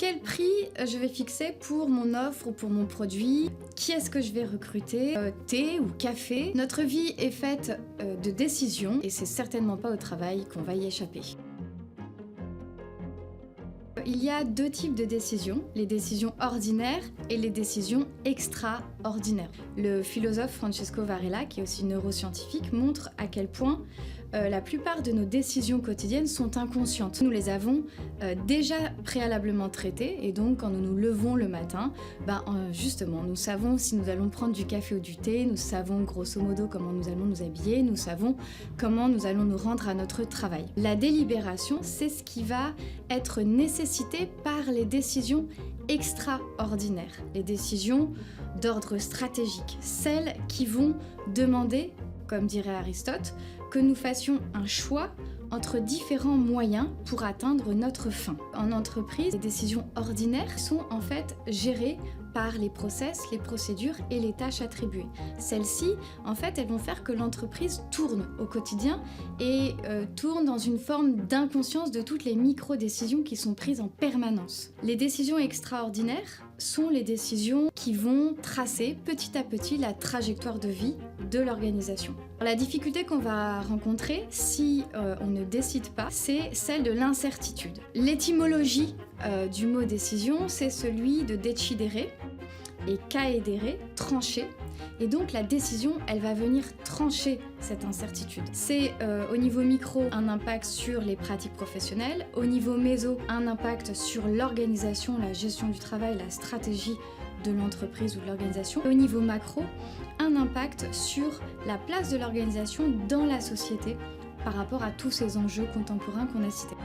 Quel prix je vais fixer pour mon offre ou pour mon produit? Qui est-ce que je vais recruter? Thé ou café? Notre vie est faite de décisions et c'est certainement pas au travail qu'on va y échapper. Il y a deux types de décisions, les décisions ordinaires et les décisions extraordinaires. Le philosophe Francesco Varela, qui est aussi neuroscientifique, montre à quel point la plupart de nos décisions quotidiennes sont inconscientes. Nous les avons déjà préalablement traitées et donc quand nous nous levons le matin, justement, nous savons si nous allons prendre du café ou du thé, nous savons grosso modo comment nous allons nous habiller, nous savons comment nous allons nous rendre à notre travail. La délibération, c'est ce qui va être nécessité par les décisions extraordinaires, les décisions d'ordre stratégique, celles qui vont demander, comme dirait Aristote, que nous fassions un choix entre différents moyens pour atteindre notre fin. En entreprise, les décisions ordinaires sont en fait gérées par les process, les procédures et les tâches attribuées. Celles-ci, en fait, elles vont faire que l'entreprise tourne au quotidien et tourne dans une forme d'inconscience de toutes les micro-décisions qui sont prises en permanence. Les décisions extraordinaires sont les décisions qui vont tracer petit à petit la trajectoire de vie de l'organisation. La difficulté qu'on va rencontrer si on ne décide pas, c'est celle de l'incertitude. L'étymologie du mot décision, c'est celui de decidere et caedere, trancher. Et donc la décision, elle va venir trancher cette incertitude. C'est au niveau micro un impact sur les pratiques professionnelles, au niveau méso un impact sur l'organisation, la gestion du travail, la stratégie de l'entreprise ou de l'organisation. Au niveau macro, un impact sur la place de l'organisation dans la société par rapport à tous ces enjeux contemporains qu'on a cités.